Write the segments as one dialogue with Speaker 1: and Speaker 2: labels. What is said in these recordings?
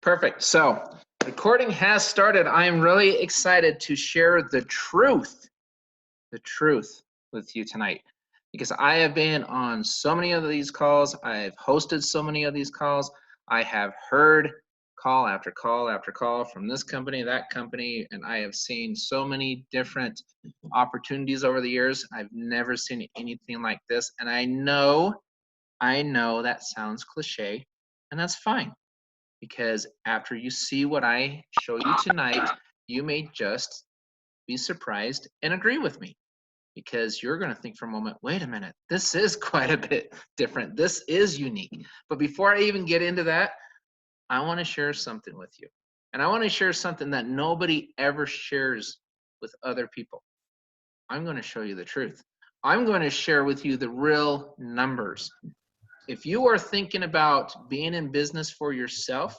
Speaker 1: Perfect. So recording has started. I am really excited to share the truth with you tonight, because I have been on so many of these calls. I've hosted so many of these calls. I have heard call after call after call from this company, that company, and I have seen so many different opportunities over the years. I've never seen anything like this. And I know that sounds cliche, and that's fine. Because after you see what I show you tonight, you may just be surprised and agree with me, because you're going to think for a moment, wait a minute, this is quite a bit different. This is unique. But before I even get into that, I want to share something with you. And I want to share something that nobody ever shares with other people. I'm going to show you the truth. I'm going to share with you the real numbers. If you are thinking about being in business for yourself,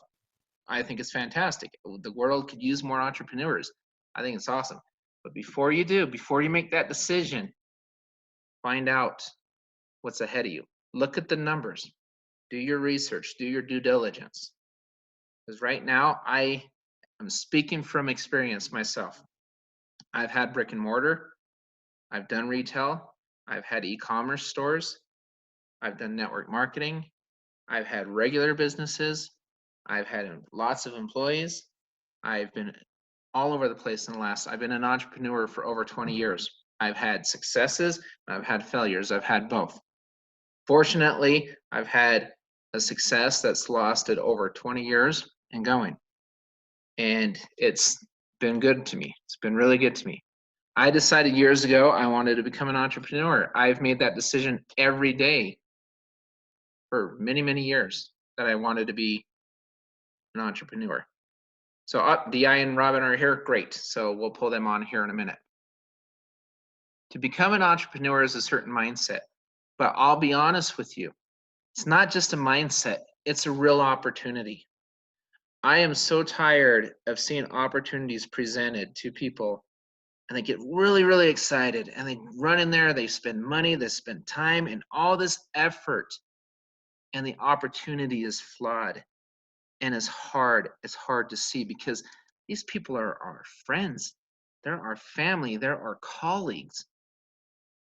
Speaker 1: I think it's fantastic. The world could use more entrepreneurs. I think it's awesome. But before you make that decision, find out what's ahead of you. Look at the numbers. Do your research. Do your due diligence. Because right now, I am speaking from experience myself. I've had brick and mortar. I've done retail. I've had e-commerce stores. I've done network marketing. I've had regular businesses. I've had lots of employees. I've been all over the place I've been an entrepreneur for over 20 years. I've had successes, I've had failures, I've had both. Fortunately, I've had a success that's lasted over 20 years and going. And it's been good to me. It's been really good to me. I decided years ago I wanted to become an entrepreneur. I've made that decision every day for many, many years that I wanted to be an entrepreneur. So DI and Robin are here, great. So we'll pull them on here in a minute. To become an entrepreneur is a certain mindset, but I'll be honest with you, it's not just a mindset, it's a real opportunity. I am so tired of seeing opportunities presented to people and they get really, really excited and they run in there, they spend money, they spend time and all this effort, and the opportunity is flawed. And it's hard to see, because these people are our friends, they're our family, they're our colleagues.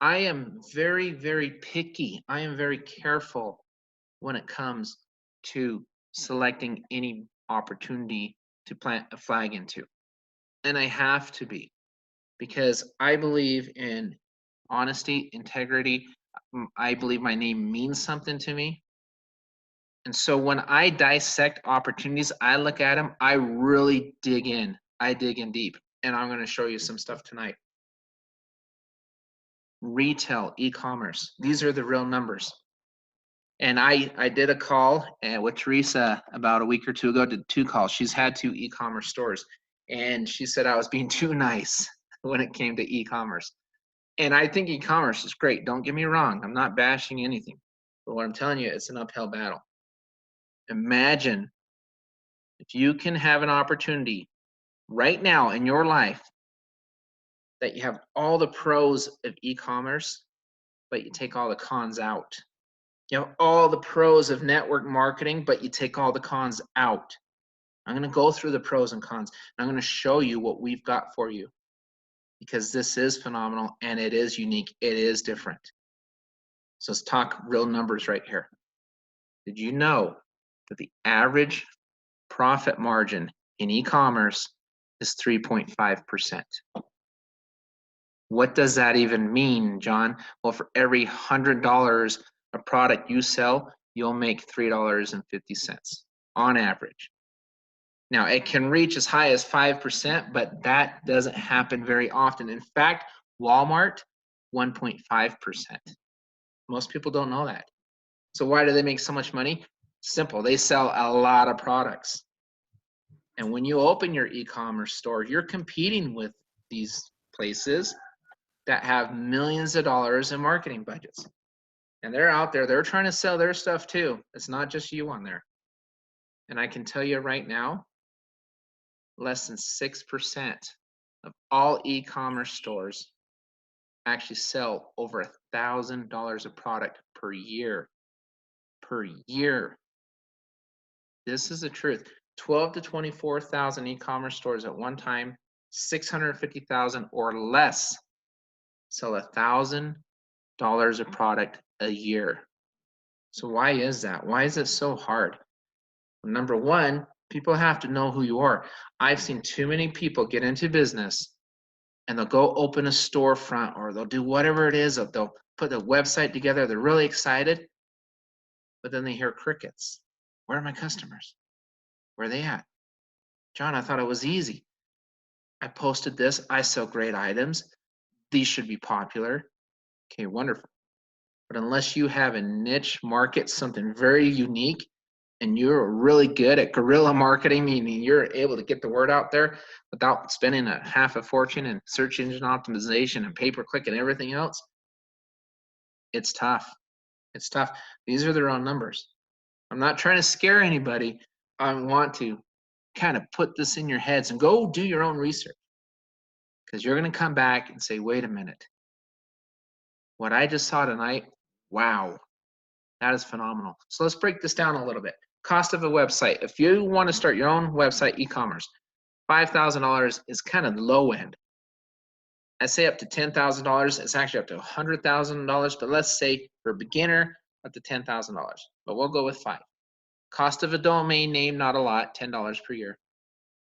Speaker 1: I am very, very picky. I am very careful when it comes to selecting any opportunity to plant a flag into. And I have to be, because I believe in honesty, integrity. I believe my name means something to me. And so when I dissect opportunities, I look at them, I really dig in. I dig in deep. And I'm going to show you some stuff tonight. Retail, e-commerce, these are the real numbers. And I did a call with Teresa about a week or two ago, did 2 calls. She's had 2 e-commerce stores. And she said I was being too nice when it came to e-commerce. And I think e-commerce is great. Don't get me wrong. I'm not bashing anything. But what I'm telling you, it's an uphill battle. Imagine if you can have an opportunity right now in your life that you have all the pros of e-commerce, but you take all the cons out. You have all the pros of network marketing, but you take all the cons out. I'm going to go through the pros and cons. And I'm going to show you what we've got for you, because this is phenomenal and it is unique. It is different. So let's talk real numbers right here. Did you know that the average profit margin in e-commerce is 3.5%? What does that even mean, John? Well, for every $100 of product you sell, you'll make $3.50 on average. Now, it can reach as high as 5%, but that doesn't happen very often. In fact, Walmart, 1.5%. Most people don't know that. So why do they make so much money? Simple, they sell a lot of products. And when you open your e-commerce store, you're competing with these places that have millions of dollars in marketing budgets. And they're out there, they're trying to sell their stuff too. It's not just you on there. And I can tell you right now, less than 6% of all e-commerce stores actually sell over $1,000 of product per year. Per year. This is the truth. 12 to 24,000 e-commerce stores at one time, 650,000 or less sell $1,000 of product a year. So why is that? Why is it so hard? Well, number one, people have to know who you are. I've seen too many people get into business and they'll go open a storefront or they'll do whatever it is. They'll put the website together. They're really excited, but then they hear crickets. Where are my customers? Where are they at? John, I thought it was easy. I posted this. I sell great items. These should be popular. Okay, wonderful. But unless you have a niche market, something very unique, and you're really good at guerrilla marketing, meaning you're able to get the word out there without spending a half a fortune in search engine optimization and pay-per-click and everything else, it's tough. It's tough. These are the wrong numbers. I'm not trying to scare anybody. I want to kind of put this in your heads and go do your own research, because you're going to come back and say, wait a minute. What I just saw tonight, wow, that is phenomenal. So let's break this down a little bit. Cost of a website. If you want to start your own website e-commerce, $5,000 is kind of low end. I say up to $10,000. It's actually up to $100,000, but let's say for a beginner, up to $10,000. But we'll go with 5. Cost of a domain name, not a lot, $10 per year.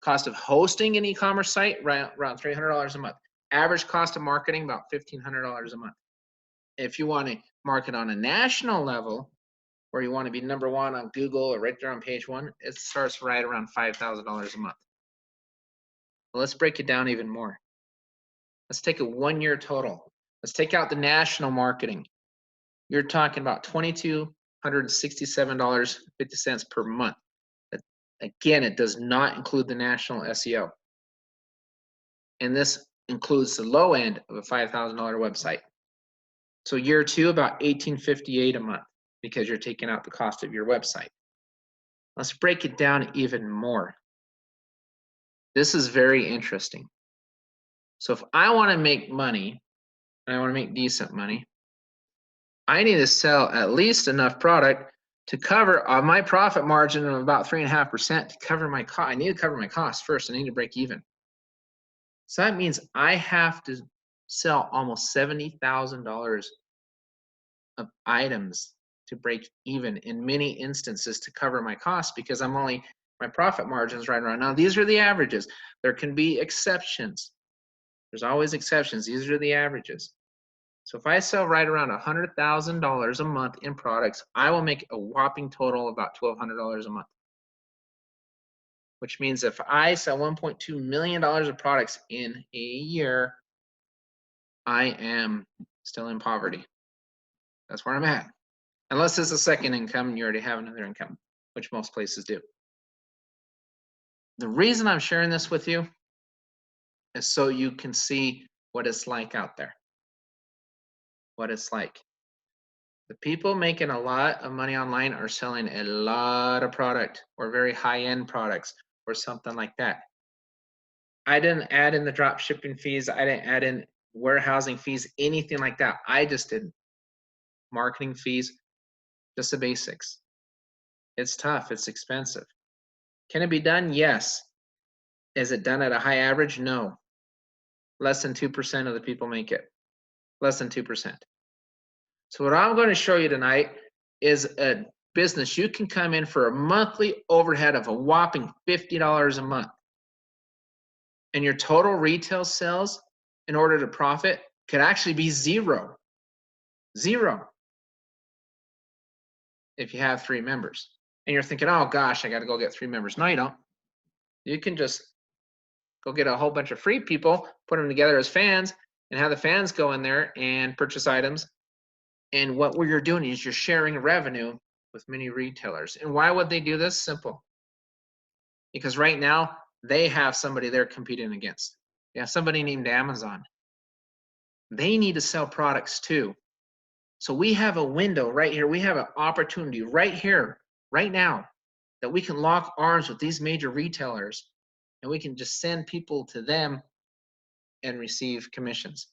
Speaker 1: Cost of hosting an e-commerce site, around $300 a month. Average cost of marketing, about $1,500 a month. If you want to market on a national level, or you want to be number 1 on Google or right there on page 1, it starts right around $5,000 a month. Well, let's break it down even more. Let's take a 1-year total. Let's take out the national marketing. You're talking about $2,267.50 per month. Again, it does not include the national SEO. And this includes the low end of a $5,000 website. So year 2, about $1,858 a month, because you're taking out the cost of your website. Let's break it down even more. This is very interesting. So if I want to make money, and I want to make decent money, I need to sell at least enough product to cover my profit margin of about 3.5% to cover my cost. I need to cover my costs first. I need to break even. So that means I have to sell almost $70,000 of items to break even in many instances to cover my costs, because my profit margins right around now. These are the averages. There can be exceptions. There's always exceptions. These are the averages. So if I sell right around $100,000 a month in products, I will make a whopping total of about $1,200 a month. Which means if I sell $1.2 million of products in a year, I am still in poverty. That's where I'm at. Unless it's a second income and you already have another income, which most places do. The reason I'm sharing this with you is so you can see what it's like out there. What it's like. The people making a lot of money online are selling a lot of product, or very high-end products, or something like that. I didn't add in the drop shipping fees. I didn't add in warehousing fees, anything like that. I just did marketing fees, just the basics. It's tough. It's expensive. Can it be done? Yes. Is it done at a high average? No. Less than 2% of the people make it. Less than 2%. So what I'm going to show you tonight is a business you can come in for a monthly overhead of a whopping $50 a month. And your total retail sales, in order to profit, could actually be zero. Zero. If you have 3 members. And you're thinking, oh gosh, I got to go get 3 members. No, you don't. You can just go get a whole bunch of free people, put them together as fans, and have the fans go in there and purchase items. And what you're doing is you're sharing revenue with many retailers. And why would they do this? Simple. Because right now, they have somebody they're competing against. They have somebody named Amazon. They need to sell products too. So we have a window right here. We have an opportunity right here, right now, that we can lock arms with these major retailers, and we can just send people to them and receive commissions.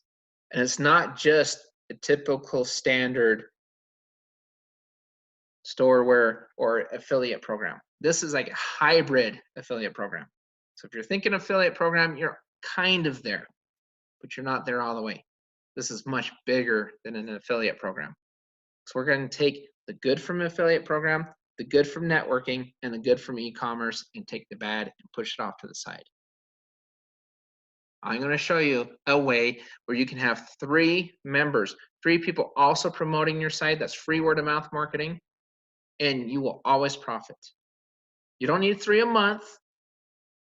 Speaker 1: And it's not just a typical standard storeware or affiliate program. This is like a hybrid affiliate program. So if you're thinking affiliate program, you're kind of there, but you're not there all the way. This is much bigger than an affiliate program. So we're going to take the good from affiliate program, the good from networking, and the good from e-commerce, and take the bad and push it off to the side. I'm going to show you a way where you can have 3 members, 3 people also promoting your site. That's free word of mouth marketing, and you will always profit. You don't need 3 a month.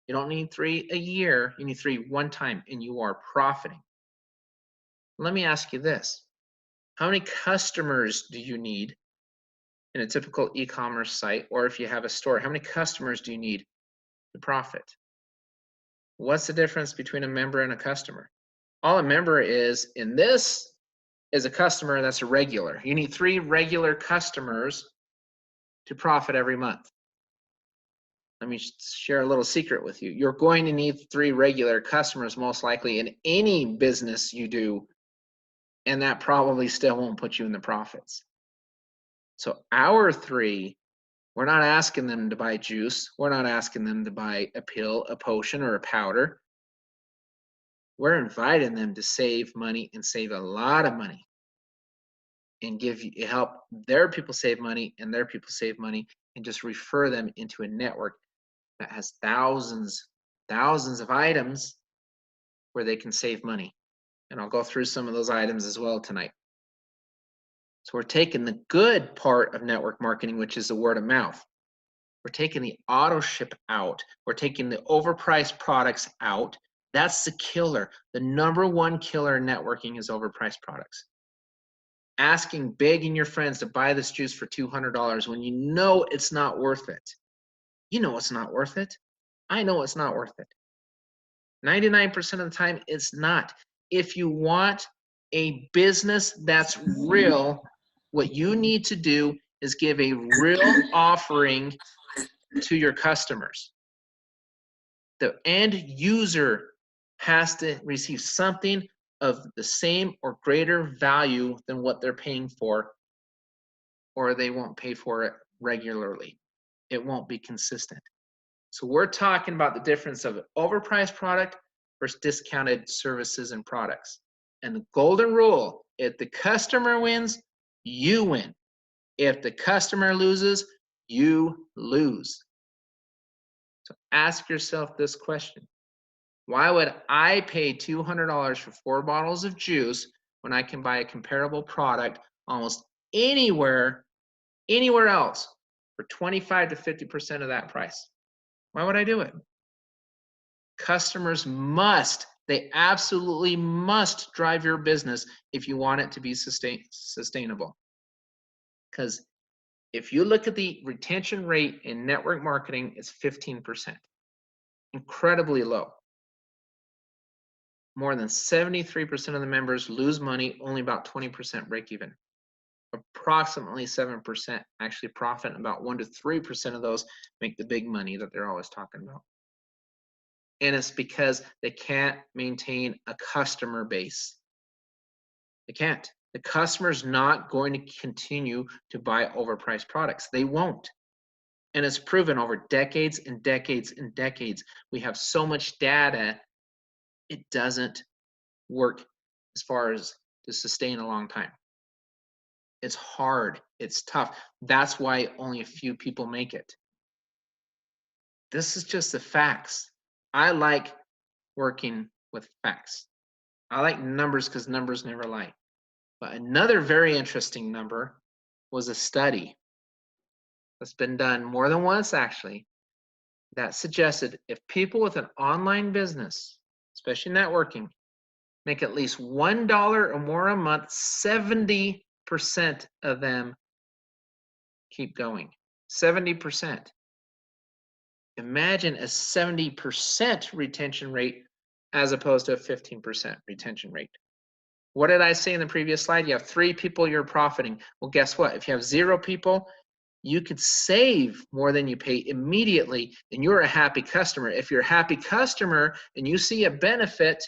Speaker 1: You don't need 3 a year. You need 3 one time, and you are profiting. Let me ask you this. How many customers do you need in a typical e-commerce site, or if you have a store, how many customers do you need to profit? What's the difference between a member and a customer? All a member is in this is a customer that's a regular. You need 3 regular customers to profit every month. Let me share a little secret with you. You're going to need 3 regular customers most likely in any business you do, and that probably still won't put you in the profits. So our 3, we're not asking them to buy juice. We're not asking them to buy a pill, a potion, or a powder. We're inviting them to save money and save a lot of money and help their people save money and their people save money, and just refer them into a network that has thousands of items where they can save money. And I'll go through some of those items as well tonight. So we're taking the good part of network marketing, which is the word of mouth. We're taking the auto ship out. We're taking the overpriced products out. That's the killer. The number 1 killer in networking is overpriced products. Begging your friends to buy this juice for $200 when you know it's not worth it. You know it's not worth it. I know it's not worth it. 99% of the time, it's not. If you want a business that's real, what you need to do is give a real offering to your customers. The end user has to receive something of the same or greater value than what they're paying for, or they won't pay for it regularly. It won't be consistent. So we're talking about the difference of an overpriced product versus discounted services and products. And the golden rule, if the customer wins, you win. If the customer loses, you lose. So ask yourself this question. Why would I pay $200 for 4 bottles of juice when I can buy a comparable product almost anywhere else for 25 to 50% of that price? Why would I do it? Customers they absolutely must drive your business if you want it to be sustainable. Because if you look at the retention rate in network marketing, it's 15%. Incredibly low. More than 73% of the members lose money, only about 20% break even. Approximately 7% actually profit, and about 1 to 3% of those make the big money that they're always talking about. And it's because they can't maintain a customer base. They can't. The customer's not going to continue to buy overpriced products. They won't. And it's proven over decades and decades and decades. We have so much data, it doesn't work as far as to sustain a long time. It's hard. It's tough. That's why only a few people make it. This is just the facts. I like working with facts. I like numbers because numbers never lie. But another very interesting number was a study that's been done more than once actually, that suggested if people with an online business, especially networking, make at least $1 or more a month, 70% of them keep going. 70%. Imagine a 70% retention rate as opposed to a 15% retention rate. What did I say in the previous slide? You have 3 people you're profiting. Well, guess what? If you have 0 people, you could save more than you pay immediately, and you're a happy customer. If you're a happy customer and you see a benefit,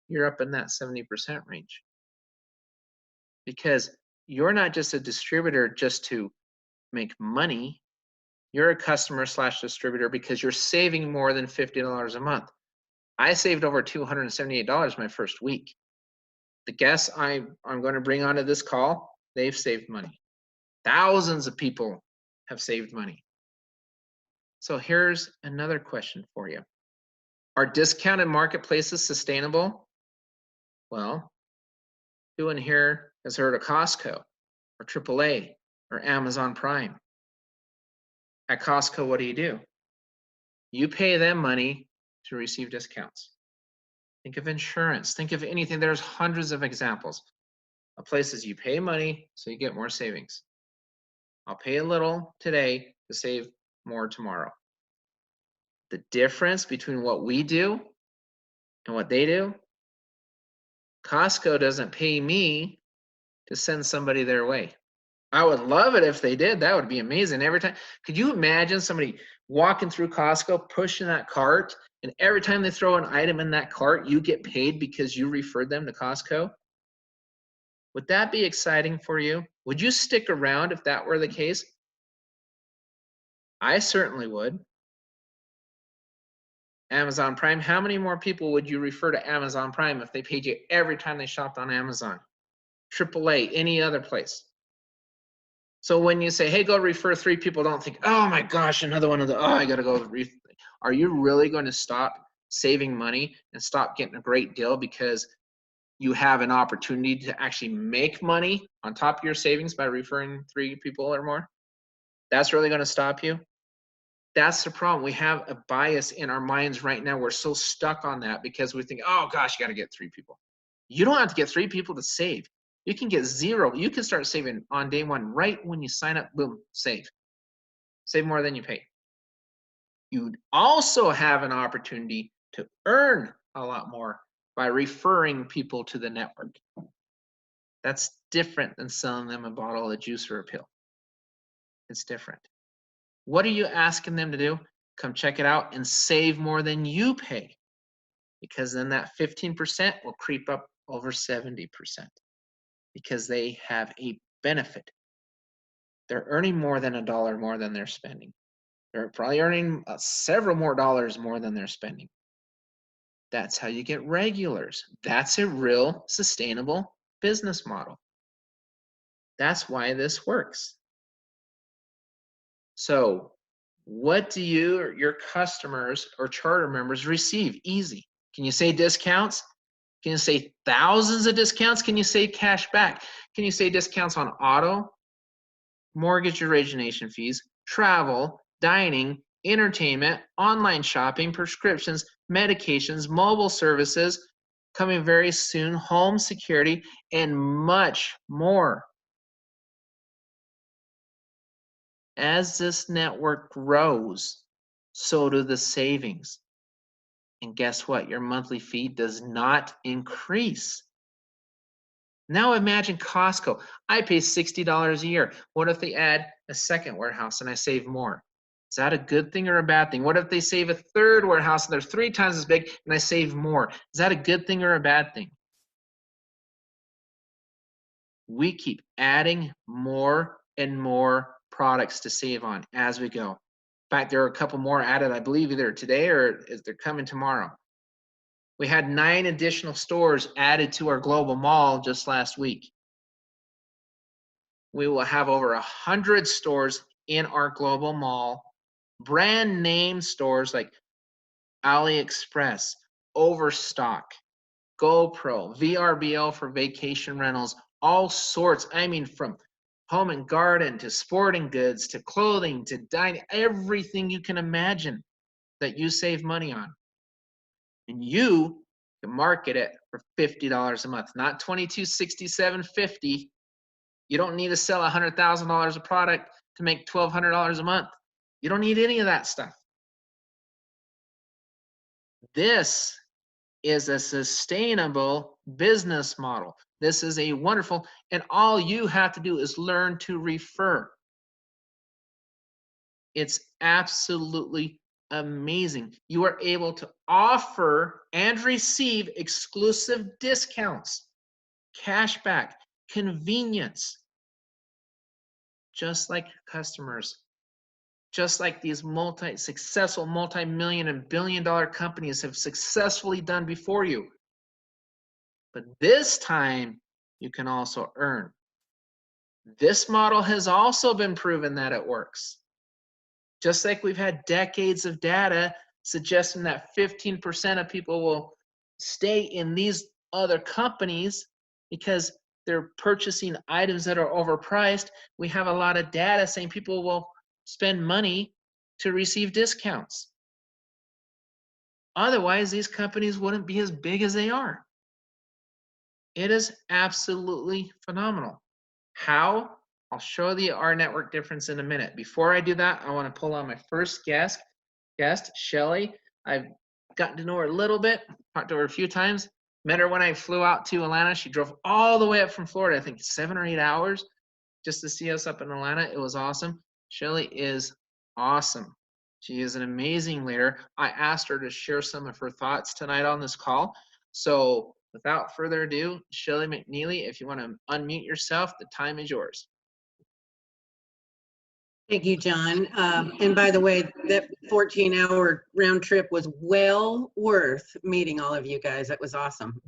Speaker 1: you're up in that 70% range. Because you're not just a distributor just to make money. You're a customer slash distributor because you're saving more than $50 a month. I saved over $278 my first week. The guests I'm going to bring onto this call, they've saved money. Thousands of people have saved money. So here's another question for you. Are discounted marketplaces sustainable? Well, who in here has heard of Costco or AAA or Amazon Prime? At Costco, what do? You pay them money to receive discounts. Think of insurance. Think of anything. There's hundreds of examples of places you pay money so you get more savings. I'll pay a little today to save more tomorrow. The difference between what we do and what they do, Costco doesn't pay me to send somebody their way. I would love it if they did. That would be amazing. Every time, could you imagine somebody walking through Costco, pushing that cart, and every time they throw an item in that cart, you get paid because you referred them to Costco? Would that be exciting for you? Would you stick around if that were the case? I certainly would. Amazon Prime, how many more people would you refer to Amazon Prime if they paid you every time they shopped on Amazon? AAA, any other place. So when you say, hey, go refer 3 people, don't think, oh my gosh, another one of the, I gotta go. Are you really going to stop saving money and stop getting a great deal because you have an opportunity to actually make money on top of your savings by referring 3 people or more? That's really going to stop you? That's the problem. We have a bias in our minds right now. We're so stuck on that because we think, oh gosh, you got to get 3 people. You don't have to get 3 people to save. You can get 0. You can start saving on day 1, right when you sign up, boom, save. Save more than you pay. You'd also have an opportunity to earn a lot more by referring people to the network. That's different than selling them a bottle of juice or a pill. It's different. What are you asking them to do? Come check it out and save more than you pay, because then that 15% will creep up over 70% because they have a benefit. They're earning more than $1 more than they're spending. They're probably earning several more dollars more than they're spending. That's how you get regulars. That's a real sustainable business model. That's why this works. So what do you or your customers or charter members receive? Easy. Can you say discounts? Can you say thousands of discounts? Can you say cash back? Can you say discounts on auto, mortgage origination fees, travel, dining, entertainment, online shopping, prescriptions, medications, mobile services, coming very soon, home security, and much more? As this network grows, so do the savings. And guess what? Your monthly fee does not increase. Now imagine Costco. I pay $60 a year. What if they add a second warehouse and I save more? Is that a good thing or a bad thing? What if they save a third warehouse and they're 3 times as big and I save more? Is that a good thing or a bad thing? We keep adding more and more products to save on as we go. In fact, there are a couple more added, I believe, either today or they're coming tomorrow. We had 9 additional stores added to our global mall just last week. We will have over 100 stores in our global mall, brand name stores like AliExpress, Overstock, GoPro, VRBO for vacation rentals, all sorts. I mean, from home and garden to sporting goods to clothing to dining, everything you can imagine that you save money on. And you can market it for $50 a month, not $22.67, $50. You don't need to sell $100,000 of product to make $1,200 a month. You don't need any of that stuff. This is a sustainable business model. This is a wonderful, and all you have to do is learn to refer. It's absolutely amazing. You are able to offer and receive exclusive discounts, cashback, convenience, just like your customers just like these successful multi-million and billion-dollar companies have successfully done before you. But this time, you can also earn. This model has also been proven that it works. Just like we've had decades of data suggesting that 15% of people will stay in these other companies because they're purchasing items that are overpriced, we have a lot of data saying people will spend money to receive discounts. Otherwise, these companies wouldn't be as big as they are. It is absolutely phenomenal. How? I'll show the rNetwork difference in a minute. Before I do that, I want to pull on my first guest, Shelly. I've gotten to know her a little bit, talked to her a few times. Met her when I flew out to Atlanta. She drove all the way up from Florida, I think 7 or 8 hours, just to see us up in Atlanta. It was awesome. Shelly is awesome. She is an amazing leader. I asked her to share some of her thoughts tonight on this call. So without further ado, Shelly McNeely, if you want to unmute yourself, the time is yours.
Speaker 2: Thank you, John. And by the way, that 14-hour round trip was well worth meeting all of you guys. That was awesome.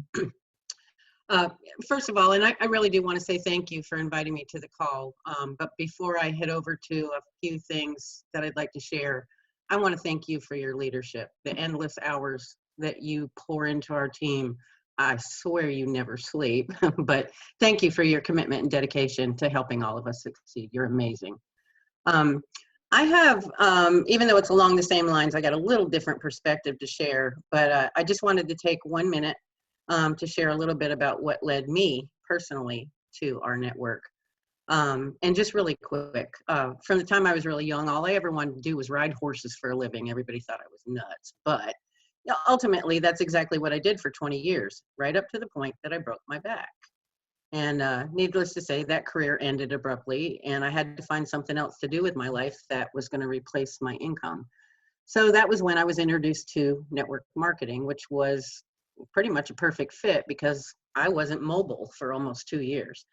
Speaker 2: First of all, and I really do want to say thank you for inviting me to the call. But before I head over to a few things that I'd like to share, I want to thank you for your leadership, the endless hours that you pour into our team. I swear you never sleep, but thank you for your commitment and dedication to helping all of us succeed. You're amazing. I have, even though it's along the same lines, I got a little different perspective to share, but I just wanted to take 1 minute to share a little bit about what led me personally to rNetwork. And just really quick, from the time I was really young, all I ever wanted to do was ride horses for a living. Everybody thought I was nuts, but ultimately that's exactly what I did for 20 years, right up to the point that I broke my back. And needless to say, that career ended abruptly, and I had to find something else to do with my life that was going to replace my income. So that was when I was introduced to network marketing, which was pretty much a perfect fit because I wasn't mobile for almost 2 years.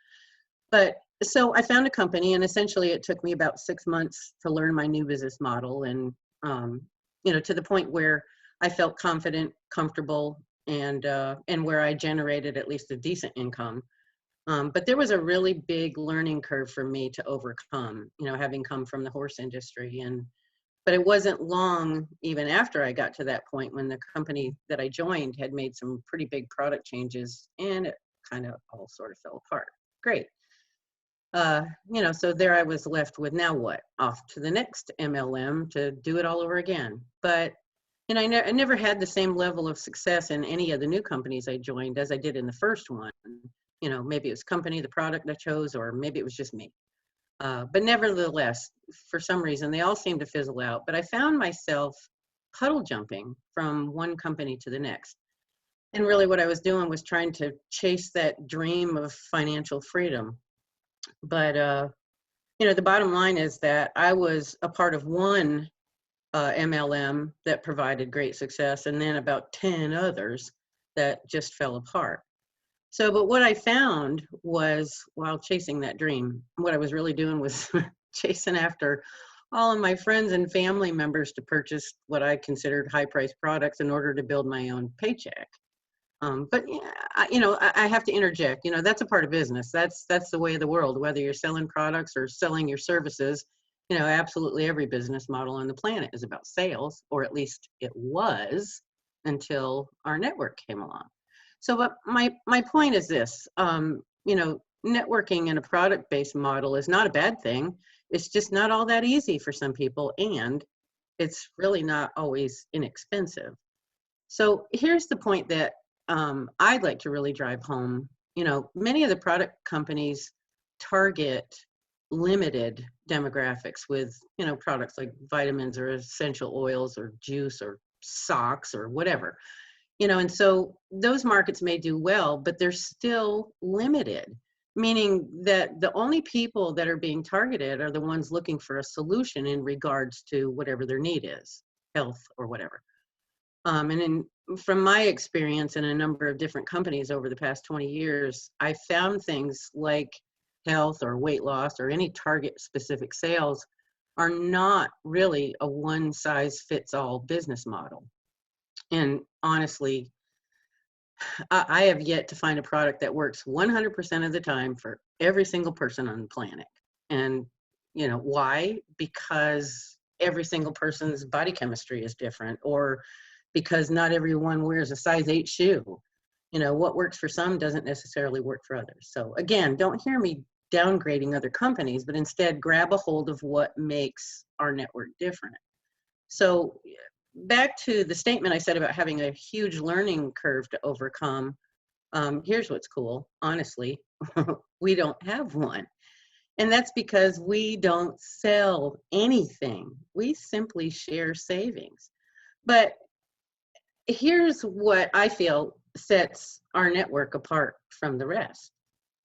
Speaker 2: But so I found a company, and essentially it took me about 6 months to learn my new business model, and to the point where I felt confident, comfortable, and where I generated at least a decent income. But there was a really big learning curve for me to overcome, having come from the horse industry. But it wasn't long, even after I got to that point, when the company that I joined had made some pretty big product changes, and it kind of all sort of fell apart. Great. So there I was left with, now what? Off to the next MLM to do it all over again. But I never had the same level of success in any of the new companies I joined as I did in the first one. Maybe it was company, the product I chose, or maybe it was just me. But nevertheless, for some reason, they all seemed to fizzle out. But I found myself puddle jumping from one company to the next. And really what I was doing was trying to chase that dream of financial freedom. But, the bottom line is that I was a part of one MLM that provided great success, and then about 10 others that just fell apart. So, but what I found was, while chasing that dream, what I was really doing was chasing after all of my friends and family members to purchase what I considered high-priced products in order to build my own paycheck. But I have to interject. That's a part of business. That's the way of the world. Whether you're selling products or selling your services, absolutely every business model on the planet is about sales, or at least it was until rNetwork came along. So, but my point is this, networking in a product-based model is not a bad thing. It's just not all that easy for some people, and it's really not always inexpensive. So here's the point that I'd like to really drive home. Many of the product companies target limited demographics with, products like vitamins or essential oils or juice or socks or whatever. And so those markets may do well, but they're still limited, meaning that the only people that are being targeted are the ones looking for a solution in regards to whatever their need is, health or whatever. From my experience in a number of different companies over the past 20 years, I found things like health or weight loss or any target specific sales are not really a one-size-fits-all business model. And honestly, I have yet to find a product that works 100% of the time for every single person on the planet. And you know why? Because every single person's body chemistry is different, or because not everyone wears a size 8 shoe. You know, what works for some doesn't necessarily work for others. So again, don't hear me downgrading other companies, but instead grab a hold of what makes our network different. So back to the statement I said about having a huge learning curve to overcome. Here's what's cool, honestly, we don't have one. And that's because we don't sell anything. We simply share savings. But here's what I feel sets our network apart from the rest.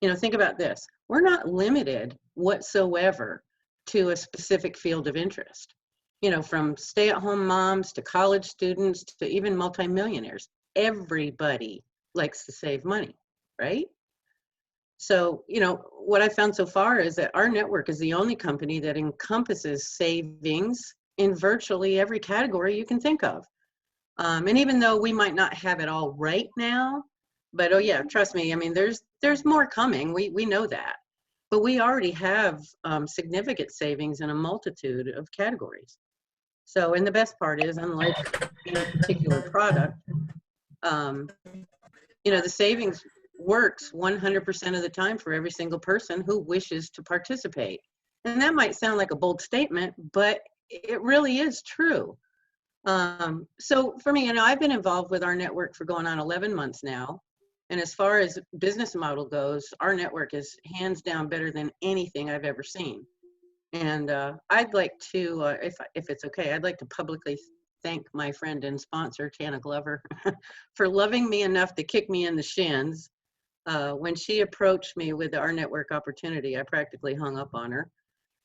Speaker 2: You know, think about this. We're not limited whatsoever to a specific field of interest. You know, from stay-at-home moms to college students to even multimillionaires. Everybody likes to save money, right? So, you know, what I found so far is that our network is the only company that encompasses savings in virtually every category you can think of. And even though we might not have it all right now, but oh yeah, trust me, I mean, there's more coming. We know that. But we already have significant savings in a multitude of categories. So, and the best part is, unlike any particular product, you know, the savings works 100% of the time for every single person who wishes to participate. And that might sound like a bold statement, but it really is true. So for me, you know, I've been involved with our network for going on 11 months now. And as far as business model goes, our network is hands down better than anything I've ever seen. And I'd like to, if it's okay, I'd like to publicly thank my friend and sponsor, Tana Glover, for loving me enough to kick me in the shins. When she approached me with our network opportunity, I practically hung up on her.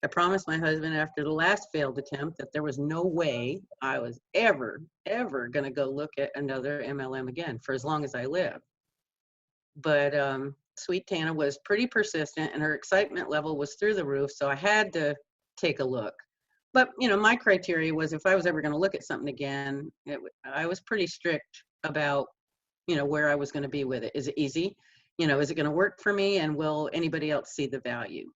Speaker 2: I promised my husband after the last failed attempt that there was no way I was ever going to go look at another MLM again for as long as I live. But sweet Tana was pretty persistent and her excitement level was through the roof, so I had to take a look. But, you know, my criteria was if I was ever going to look at something again, I was pretty strict about, you know, where I was going to be with it. Is it easy? You know, is it going to work for me? And will anybody else see the value?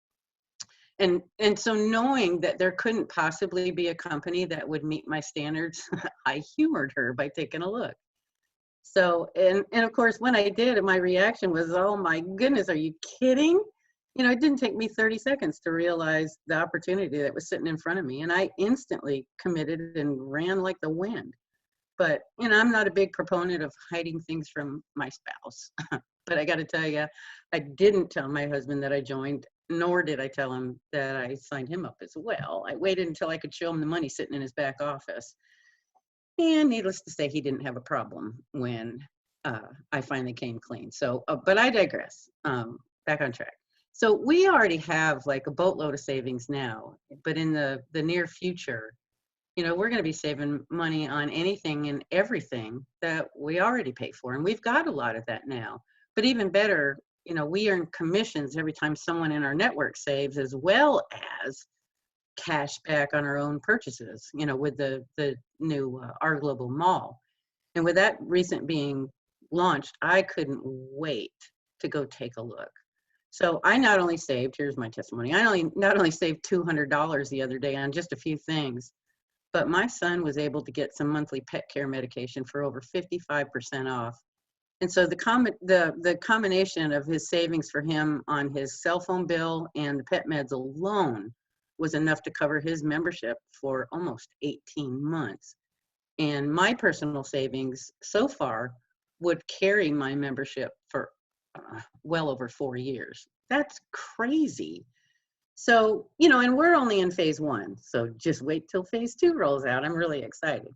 Speaker 2: And so knowing that there couldn't possibly be a company that would meet my standards, I humored her by taking a look. So, and of course, when I did, my reaction was, oh my goodness, are you kidding? You know, it didn't take me 30 seconds to realize the opportunity that was sitting in front of me. And I instantly committed and ran like the wind. But, you know, I'm not a big proponent of hiding things from my spouse. But I got to tell you, I didn't tell my husband that I joined, nor did I tell him that I signed him up as well. I waited until I could show him the money sitting in his back office. And needless to say, he didn't have a problem when I finally came clean. So, but I digress. Back on track. So we already have like a boatload of savings now, but in the near future, you know, we're going to be saving money on anything and everything that we already pay for. And we've got a lot of that now. But even better, you know, we earn commissions every time someone in our network saves, as well as cash back on our own purchases, you know, with the new R Global Mall. And with that recent being launched, I couldn't wait to go take a look. So I not only saved, here's my testimony, I not only saved $200 the other day on just a few things, but my son was able to get some monthly pet care medication for over 55% off. And so the combination of his savings for him on his cell phone bill and the pet meds alone was enough to cover his membership for almost 18 months. And my personal savings so far would carry my membership for well over 4 years. That's crazy. So, you know, and we're only in phase 1. So just wait till phase 2 rolls out. I'm really excited.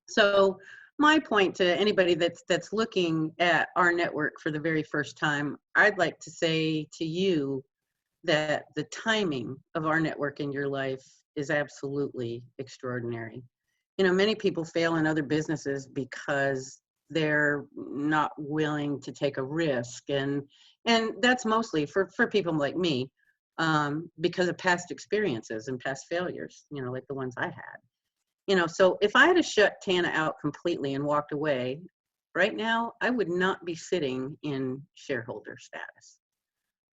Speaker 2: So my point to anybody that's looking at our network for the very first time, I'd like to say to you that the timing of our network in your life is absolutely extraordinary. You know, many people fail in other businesses because they're not willing to take a risk. And that's mostly for people like me. because of past experiences and past failures, like the ones I had. So if I had to shut Tana out completely and walked away, right now, I would not be sitting in shareholder status.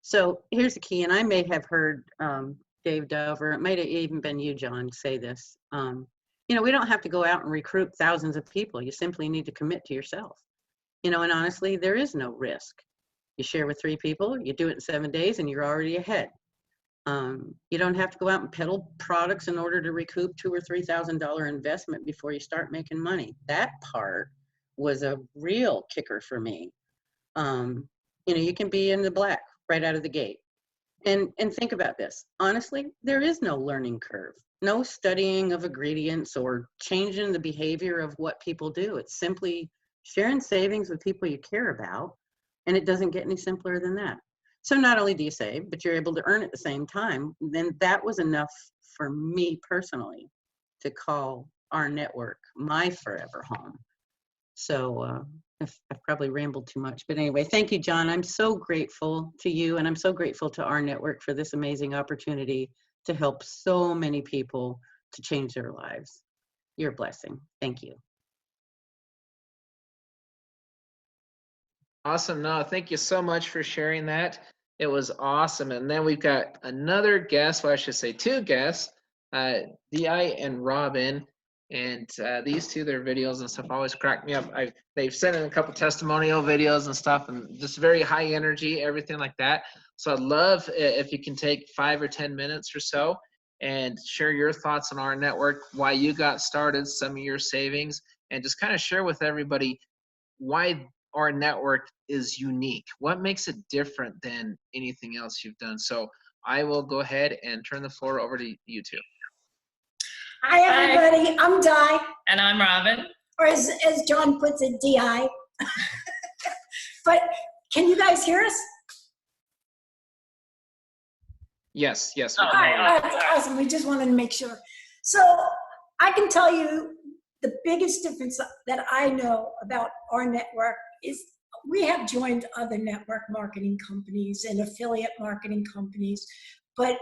Speaker 2: So here's the key, and I may have heard Dave Dover, it might have even been you, John, say this. We don't have to go out and recruit thousands of people. You simply need to commit to yourself. And honestly, there is no risk. You share with 3 people, you do it in 7 days, and you're already ahead. You don't have to go out and peddle products in order to recoup $2,000 or $3,000 investment before you start making money. That part was a real kicker for me. You can be in the black right out of the gate. And think about this. Honestly, there is no learning curve, no studying of ingredients or changing the behavior of what people do. It's simply sharing savings with people you care about, and it doesn't get any simpler than that. So not only do you save, but you're able to earn at the same time. Then that was enough for me personally to call rNetwork my forever home. So I've probably rambled too much, but anyway, thank you, John. I'm so grateful to you, and I'm so grateful to rNetwork for this amazing opportunity to help so many people to change their lives. You're a blessing. Thank you.
Speaker 1: Awesome. No, thank you so much for sharing that. It was awesome. And then we've got another guest, well, I should say 2 guests, Di and Robin. And these 2, their videos and stuff always crack me up. They've sent in a couple testimonial videos and stuff, and just very high energy, everything like that. So I'd love if you can take 5 or 10 minutes or so and share your thoughts on rNetwork, why you got started, some of your savings, and just kind of share with everybody why rNetwork is unique. What makes it different than anything else you've done? So I will go ahead and turn the floor over to you 2.
Speaker 3: Hi, everybody. I'm Di.
Speaker 4: And I'm Robin.
Speaker 3: Or as John puts it, DI. But can you guys hear us?
Speaker 1: Yes.
Speaker 3: All right, that's awesome. We just wanted to make sure. So I can tell you the biggest difference that I know about rNetwork is we have joined other network marketing companies and affiliate marketing companies, but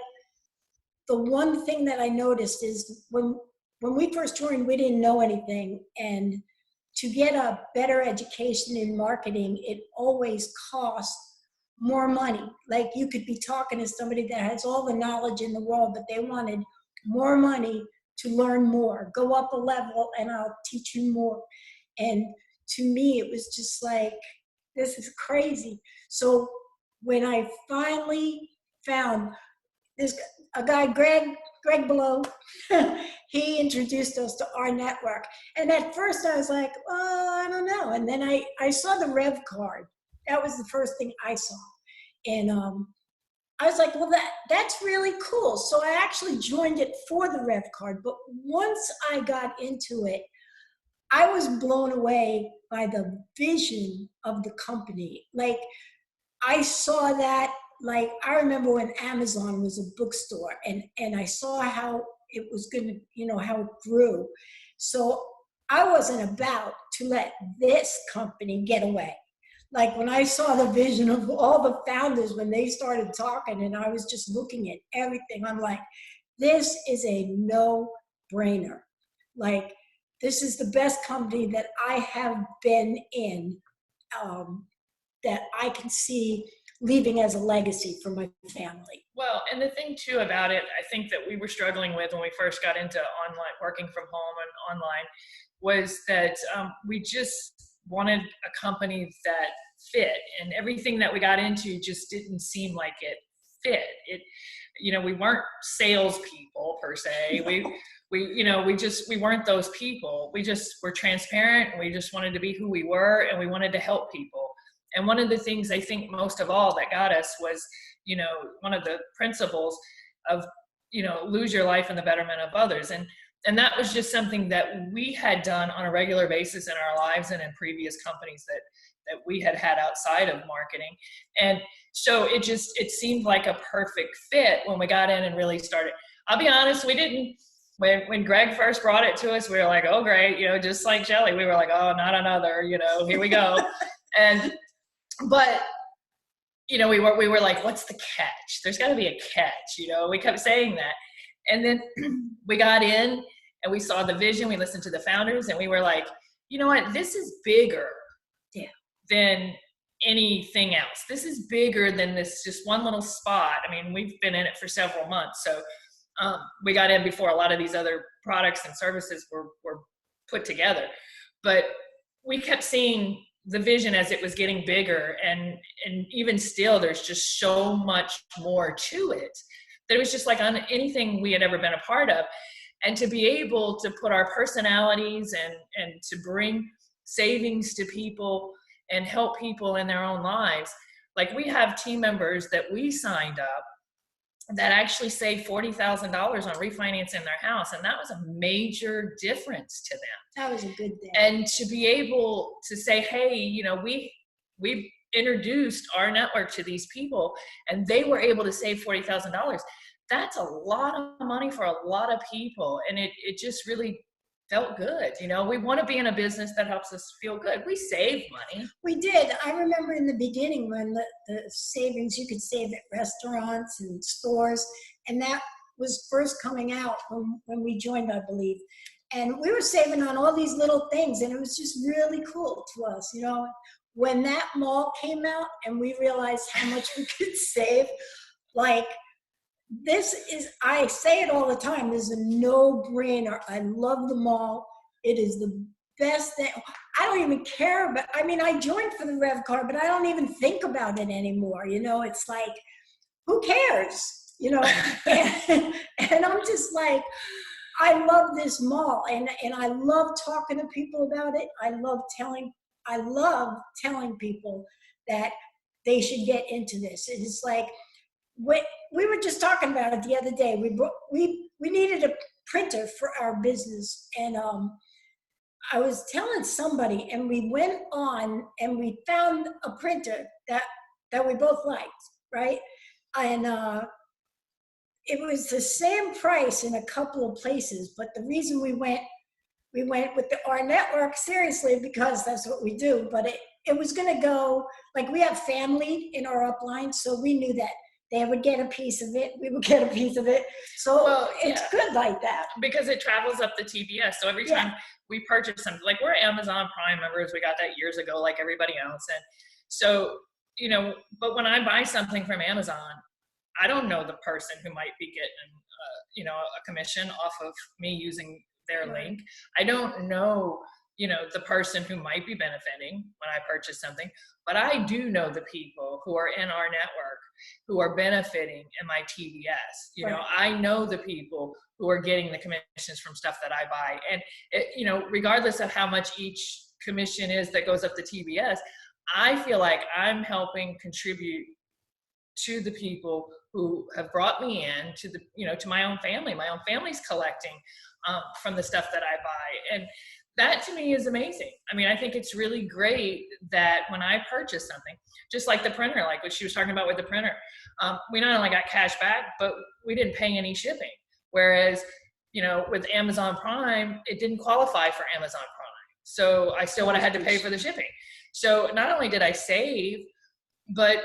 Speaker 3: the one thing that I noticed is when we first joined, we didn't know anything. And to get a better education in marketing, it always costs more money. Like you could be talking to somebody that has all the knowledge in the world, but they wanted more money to learn more. Go up a level and I'll teach you more. And to me, it was just like, this is crazy. So when I finally found a guy, Greg Below, he introduced us to rNetwork. And at first I was like, oh, I don't know. And then I saw the Revvcard. That was the first thing I saw. And I was like, well, that's really cool. So I actually joined it for the Revvcard. But once I got into it, I was blown away by the vision of the company. Like, I saw that, like, I remember when Amazon was a bookstore, and I saw how it was going to, how it grew. So I wasn't about to let this company get away. Like, when I saw the vision of all the founders, when they started talking, and I was just looking at everything, I'm like, this is a no-brainer. Like, this is the best company that I have been in, that I can see leaving as a legacy for my family.
Speaker 4: Well, and the thing too about it, I think that we were struggling with when we first got into online, working from home and online, was that we just wanted a company that fit, and everything that we got into just didn't seem like it fit. We weren't salespeople per se. We weren't those people. We just were transparent, and we just wanted to be who we were, and we wanted to help people. And one of the things I think most of all that got us was, one of the principles of, lose your life in the betterment of others. And that was just something that we had done on a regular basis in our lives and in previous companies that we had outside of marketing. And so it seemed like a perfect fit when we got in and really started. I'll be honest, we didn't, when Greg first brought it to us, we were like, oh, great, just like Shelley, we were like, oh, not another, here we go. But you know, we were like, what's the catch? There's got to be a catch, you know. We kept saying that. And then we got in and we saw the vision, we listened to the founders, and we were like, you know what, this is bigger than anything else. This is bigger than this just one little spot. I mean, we've been in it for several months. So we got in before a lot of these other products and services were put together. But we kept seeing the vision as it was getting bigger, and even still, there's just so much more to it that it was just like on anything we had ever been a part of. And to be able to put our personalities and to bring savings to people and help people in their own lives. Like, we have team members that we signed up that actually saved $40,000 on refinancing their house. And that was a major difference to them.
Speaker 3: That was a good thing.
Speaker 4: And to be able to say, hey, you know, we've introduced our network to these people and they were able to save $40,000. That's a lot of money for a lot of people. And it just really felt good. You know, we want to be in a business that helps us feel good. We save money.
Speaker 3: We did. I remember in the beginning when the savings, you could save at restaurants and stores, and that was first coming out when we joined, I believe. And we were saving on all these little things, and it was just really cool to us. You know, when that mall came out and we realized how much we could save, like, this is, I say it all the time, this is a no-brainer. I love the mall. It is the best thing. I don't even care, but I mean, I joined for the Revvcard, but I don't even think about it anymore. You know, it's like, who cares? You know, and I'm just like, I love this mall, and I love talking to people about it. I love telling people that they should get into this. It's like, we were just talking about it the other day. We needed a printer for our business, and I was telling somebody, and we went on and we found a printer that we both liked, right? And it was the same price in a couple of places, but the reason we went with the rNetwork, seriously, because that's what we do. But it was going to go, like, we have family in our upline, so we knew that they would get a piece of it, we would get a piece of it. So it's good like that.
Speaker 4: Because it travels up the TBS. So every time we purchase something, like, we're Amazon Prime members, we got that years ago, like everybody else. And so, you know, but when I buy something from Amazon, I don't know the person who might be getting, you know, a commission off of me using their link. I don't know, you know, the person who might be benefiting when I purchase something, but I do know the people who are in our network who are benefiting in my TBS. You know, I know the people who are getting the commissions from stuff that I buy. And, you know, regardless of how much each commission is that goes up the TBS, I feel like I'm helping contribute to the people who have brought me in, to the, you know, to my own family. My own family's collecting from the stuff that I buy. And that to me is amazing. I mean, I think it's really great that when I purchase something, just like the printer, like what she was talking about with the printer, we not only got cash back, but we didn't pay any shipping. Whereas, you know, with Amazon Prime, it didn't qualify for Amazon Prime. So I still would have had to pay for the shipping. So not only did I save, but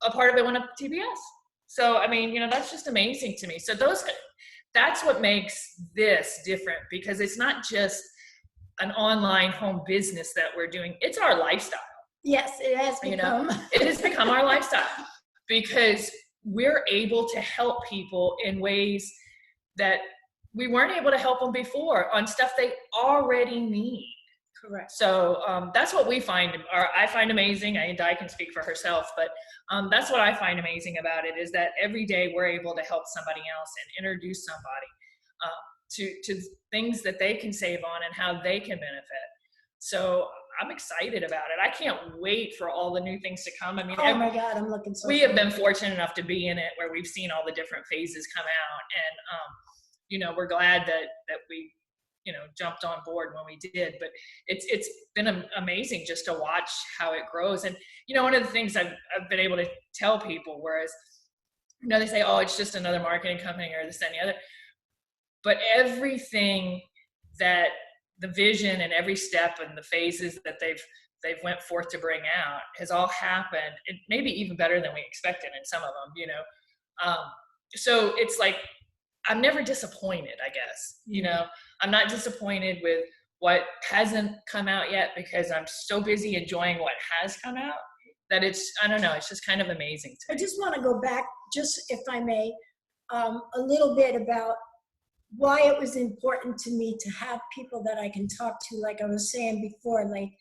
Speaker 4: a part of it went up to TBS. So, I mean, you know, that's just amazing to me. So that's what makes this different, because it's not just an online home business that we're doing. It's our lifestyle.
Speaker 3: Yes, it has become.
Speaker 4: You know, it has become our lifestyle, because we're able to help people in ways that we weren't able to help them before on stuff they already need.
Speaker 3: Correct.
Speaker 4: So that's what we find, or I find amazing. Di can speak for herself, but that's what I find amazing about it, is that every day we're able to help somebody else and introduce somebody to things that they can save on and how they can benefit. So I'm excited about it. I can't wait for all the new things to come. I mean,
Speaker 3: oh my God, I'm looking so.
Speaker 4: We have been fortunate enough to be in it where we've seen all the different phases come out, and you know, we're glad that we, you know, jumped on board when we did. But it's been amazing just to watch how it grows. And you know, one of the things I've been able to tell people, whereas, you know, they say, oh, it's just another marketing company or this, that, and the other. But everything that the vision and every step and the phases that they've they've went forth to bring out has all happened, it maybe even better than we expected in some of them, you know. So it's like, I'm never disappointed, I guess, you know. I'm not disappointed with what hasn't come out yet because I'm so busy enjoying what has come out that it's, I don't know, it's just kind of amazing to
Speaker 3: I
Speaker 4: me.
Speaker 3: just want to go back, just if I may, a little bit about why it was important to me to have people that I can talk to, like I was saying before, like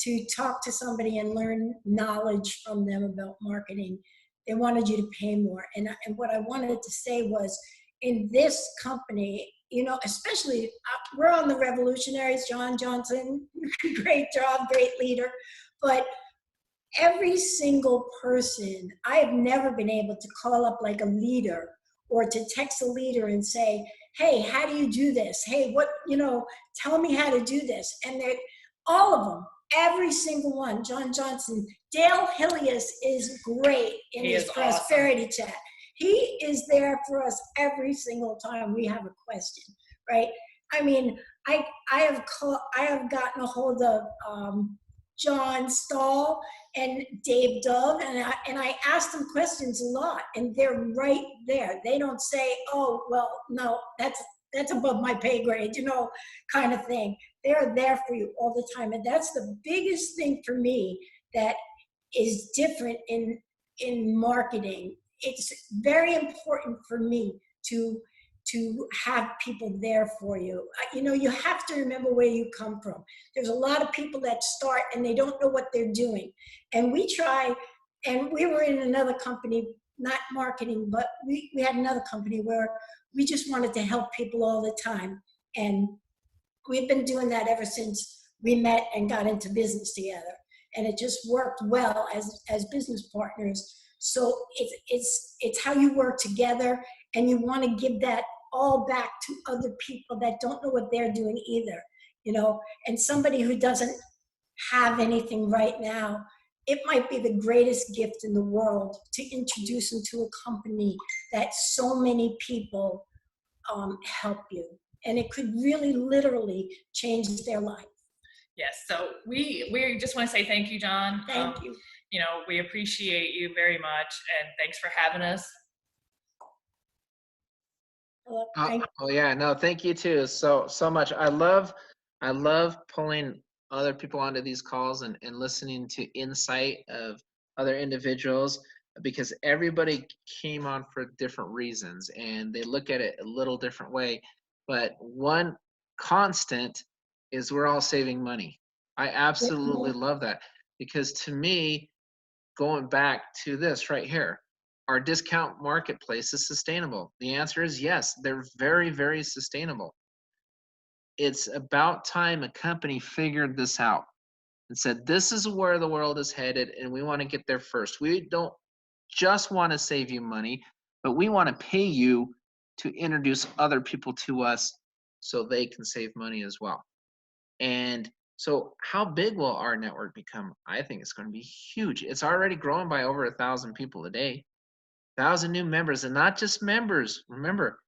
Speaker 3: to talk to somebody and learn knowledge from them about marketing. They wanted you to pay more. And what I wanted to say was, in this company, you know, especially, we're on the Revvolutionaries, John Johnson, great job, great leader. But every single person, I have never been able to call up like a leader or to text a leader and say, hey, how do you do this? Hey, what, you know, tell me how to do this. And they're, all of them, every single one, John Johnson, Dale Hillius is great in
Speaker 4: He
Speaker 3: his
Speaker 4: is
Speaker 3: prosperity chat. He is there for us every single time we have a question, right? I mean, I have gotten a hold of John Stahl and Dave Dove, and I ask them questions a lot, and they're right there. They don't say, oh, well, no, that's above my pay grade, you know, kind of thing. They're there for you all the time. And that's the biggest thing for me that is different in marketing. It's very important for me to have people there for you. You know, you have to remember where you come from. There's a lot of people that start and they don't know what they're doing. And we try, and we were in another company, not marketing, but we had another company where we just wanted to help people all the time. And we've been doing that ever since we met and got into business together. And it just worked well as business partners. So it's how you work together, and you want to give that all back to other people that don't know what they're doing either, you know. And somebody who doesn't have anything right now, it might be the greatest gift in the world to introduce them to a company that so many people help you. And it could really literally change their life.
Speaker 4: Yes, so we just want to say thank you, John.
Speaker 3: Thank you.
Speaker 4: You know, we appreciate you very much, and thanks for having us.
Speaker 1: Oh yeah, no, thank you too, so much. I love pulling other people onto these calls and listening to insight of other individuals, because everybody came on for different reasons and they look at it a little different way. But one constant is we're all saving money. I absolutely love that, because to me, going back to this right here, our discount marketplace is sustainable. The answer is yes, they're very, very sustainable. It's about time a company figured this out and said, this is where the world is headed and we want to get there first. We don't just want to save you money, but we want to pay you to introduce other people to us so they can save money as well. And so how big will our network become? I think it's going to be huge. It's already growing by over 1,000 people a day. 1,000 new members, and not just members. Remember,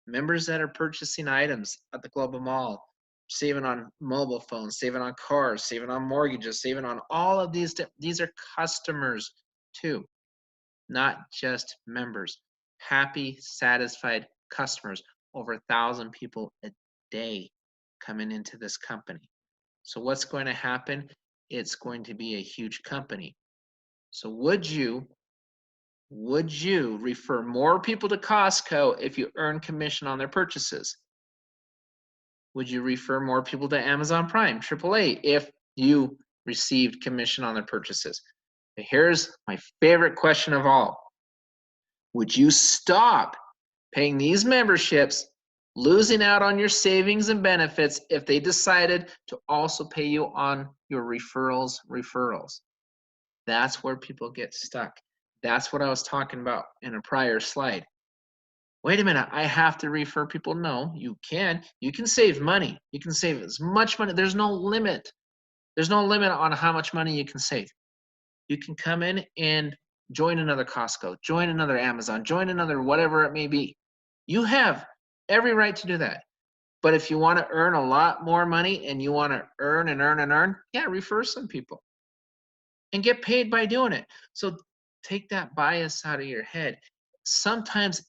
Speaker 1: members that are purchasing items at the Global Mall, saving on mobile phones, saving on cars, saving on mortgages, saving on all of these. These are customers too, not just members. Happy, satisfied customers. Over 1,000 people a day coming into this company. So what's going to happen? It's going to be a huge company. So would you refer more people to Costco if you earn commission on their purchases? Would you refer more people to Amazon Prime, AAA, if you received commission on their purchases? But here's my favorite question of all. Would you stop paying these memberships, losing out on your savings and benefits, if they decided to also pay you on your referrals? That's where people get stuck. That's what I was talking about in a prior slide. Wait a minute, I have to refer people. No, you can. You can save money. You can save as much money. There's no limit. There's no limit on how much money you can save. You can come in and join another Costco, join another Amazon, join another whatever it may be. You have every right to do that. But if you want to earn a lot more money and you want to earn and earn and earn, yeah, refer some people. and get paid by doing it. So take that bias out of your head. Sometimes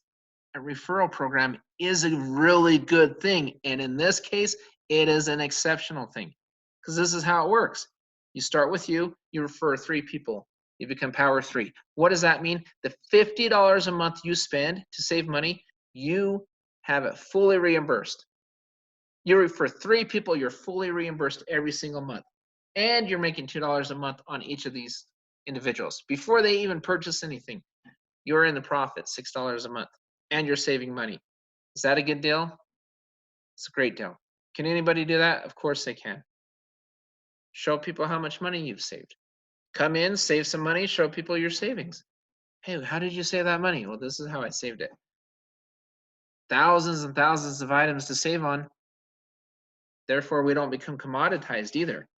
Speaker 1: a referral program is a really good thing. And in this case, it is an exceptional thing because this is how it works. You start with you refer 3 people, you become power 3. What does that mean? The $50 a month you spend to save money, you have it fully reimbursed. You refer 3 people, you're fully reimbursed every single month. And you're making $2 a month on each of these individuals. Before they even purchase anything, you're in the profit, $6 a month, and you're saving money. Is that a good deal? It's a great deal. Can anybody do that? Of course they can. Show people how much money you've saved. Come in, save some money, show people your savings. Hey, how did you save that money? Well, this is how I saved it. Thousands and thousands of items to save on. Therefore, we don't become commoditized either.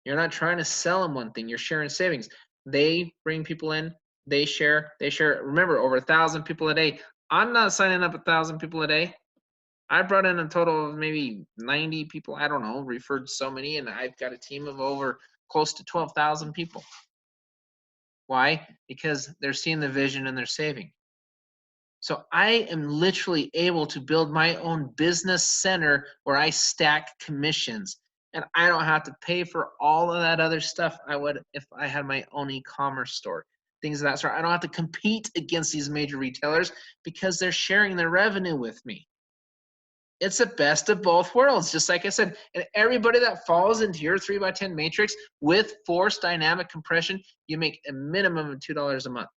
Speaker 1: You're not trying to sell them one thing. You're sharing savings. They bring people in. They share. Remember, over 1,000 people a day. I'm not signing up 1,000 people a day. I brought in a total of maybe 90 people. I don't know, referred so many, and I've got a team of over close to 12,000 people. Why? Because they're seeing the vision and they're saving. So I am literally able to build my own business center where I stack commissions, and I don't have to pay for all of that other stuff I would if I had my own e-commerce store, things of that sort. I don't have to compete against these major retailers because they're sharing their revenue with me. It's the best of both worlds, just like I said. And everybody that falls into your 3x10 matrix with forced dynamic compression, you make a minimum of $2 a month.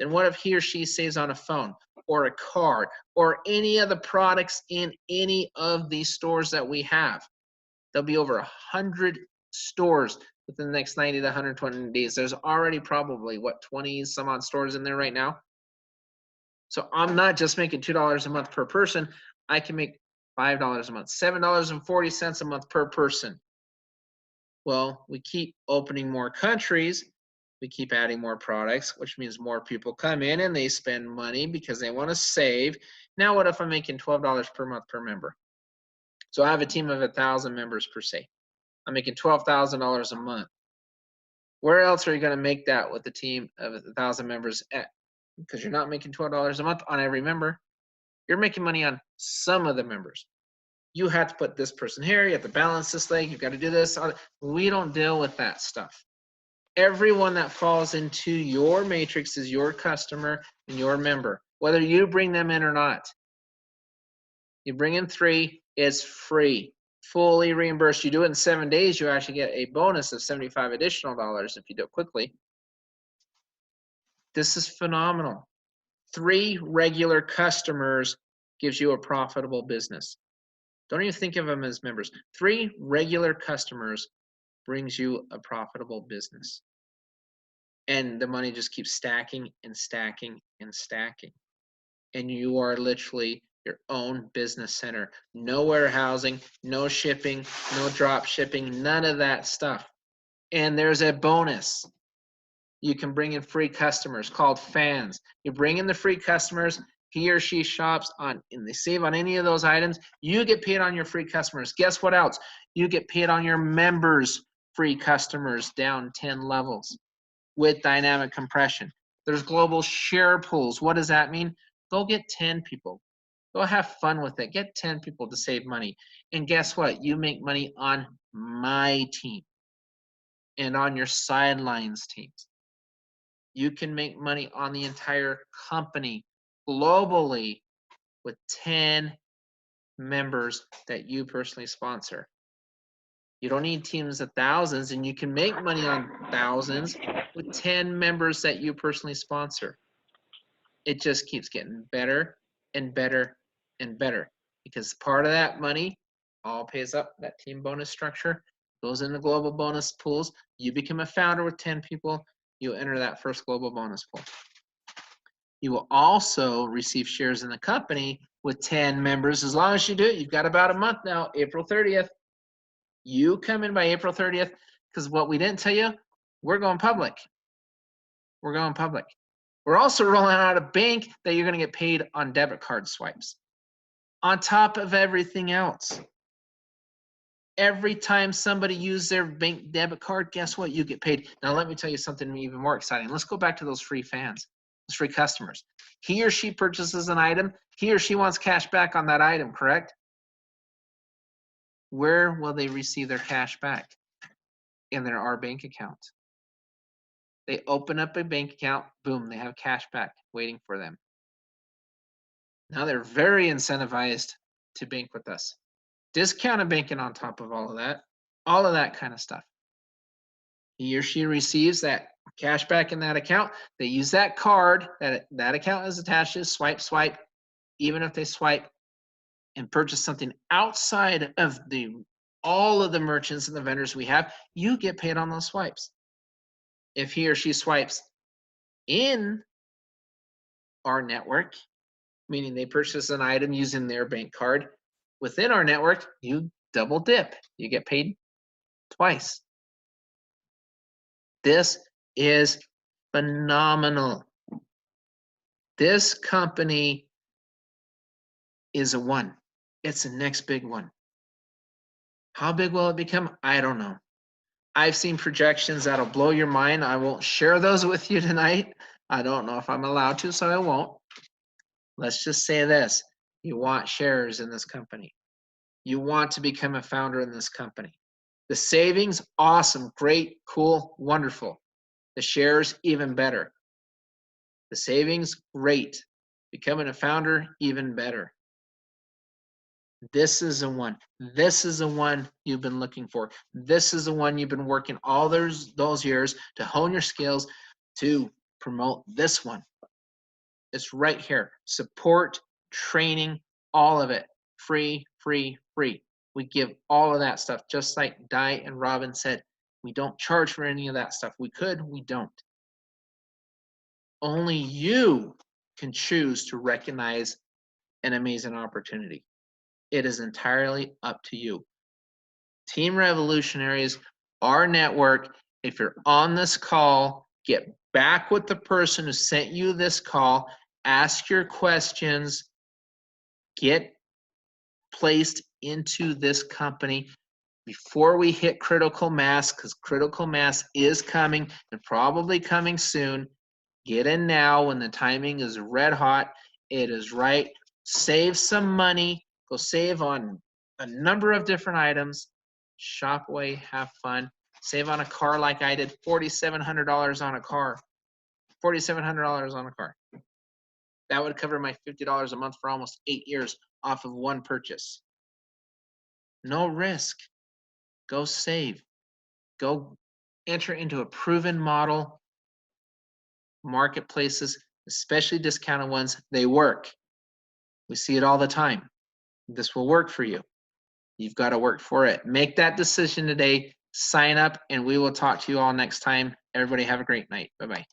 Speaker 1: Then what if he or she saves on a phone or a card or any of the products in any of these stores that we have? There'll be over 100 stores within the next 90 to 120 days. There's already probably, what, 20 some odd stores in there right now? So I'm not just making $2 a month per person. I can make $5 a month, $7.40 a month per person. Well, we keep opening more countries. We keep adding more products, which means more people come in and they spend money because they want to save. Now, what if I'm making $12 per month per member? So I have a team of 1,000 members per se. I'm making $12,000 a month. Where else are you going to make that with a team of 1,000 members at? Because you're not making $12 a month on every member. You're making money on some of the members. You have to put this person here. You have to balance this leg. You've got to do this. We don't deal with that stuff. Everyone that falls into your matrix is your customer and your member, whether you bring them in or not. You bring in 3, it's free, fully reimbursed. You do it in 7 days, you actually get a bonus of $75 additional if you do it quickly. This is phenomenal. 3 regular customers gives you a profitable business. Don't even think of them as members. 3 regular customers brings you a profitable business. And the money just keeps stacking and stacking and stacking. And you are literally your own business center. No warehousing, no shipping, no drop shipping, none of that stuff. And there's a bonus. You can bring in free customers called fans. You bring in the free customers, he or she shops on, and they save on any of those items. You get paid on your free customers. Guess what else? You get paid on your members' free customers down 10 levels with dynamic compression. There's global share pools. What does that mean? Go get 10 people. Go have fun with it. Get 10 people to save money. And guess what? You make money on my team and on your sidelines teams. You can make money on the entire company globally with 10 members that you personally sponsor. You don't need teams of thousands, and you can make money on thousands with 10 members that you personally sponsor. It just keeps getting better and better and better because part of that money all pays up. That team bonus structure goes into global bonus pools. You become a founder with 10 people, you enter that first global bonus pool. You will also receive shares in the company with 10 members. As long as you do it, you've got about a month now, April 30th. You come in by April 30th because what we didn't tell you, we're going public. We're going public. We're also rolling out a bank that you're going to get paid on debit card swipes on top of everything else. Every time somebody uses their bank debit card, guess what? You get paid. Now, let me tell you something even more exciting. Let's go back to those free fans, those free customers. He or she purchases an item. He or she wants cash back on that item, correct? Where will they receive their cash back? In their rbank account. They open up a bank account, boom, they have cash back waiting for them. Now they're very incentivized to bank with us. Discounted banking on top of all of that kind of stuff. He or she receives that cash back in that account. They use that card that account is attached to, swipe. Even if they swipe and purchase something outside of all of the merchants and the vendors we have, you get paid on those swipes. If he or she swipes in our network, meaning they purchase an item using their bank card within our network, you double dip. You get paid twice. This is phenomenal. This company is a one. It's the next big one. How big will it become? I don't know. I've seen projections that'll blow your mind. I won't share those with you tonight. I don't know if I'm allowed to, so I won't. Let's just say this. You want shares in this company. You want to become a founder in this company. The savings, awesome, great, cool, wonderful. The shares, even better. The savings, great. Becoming a founder, even better. This is the one. This is the one you've been looking for. This is the one you've been working all those years to hone your skills to promote this one. It's right here. Support, training, all of it. Free, free, free. We give all of that stuff, just like Di and Robin said. We don't charge for any of that stuff. We could, we don't. Only you can choose to recognize an amazing opportunity. It is entirely up to you. Team Revvolutionaries, our network, if you're on this call, get back with the person who sent you this call, ask your questions, get placed into this company before we hit critical mass, because critical mass is coming and probably coming soon. Get in now when the timing is red hot. It is right. Save some money. Go save on a number of different items. Shop away, have fun. Save on a car like I did, $4,700 on a car. $4,700 on a car. That would cover my $50 a month for almost 8 years off of one purchase. No risk. Go save. Go enter into a proven model. Marketplaces, especially discounted ones, they work. We see it all the time. This will work for you. You've got to work for it. Make that decision today. Sign up, and we will talk to you all next time. Everybody have a great night. Bye-bye.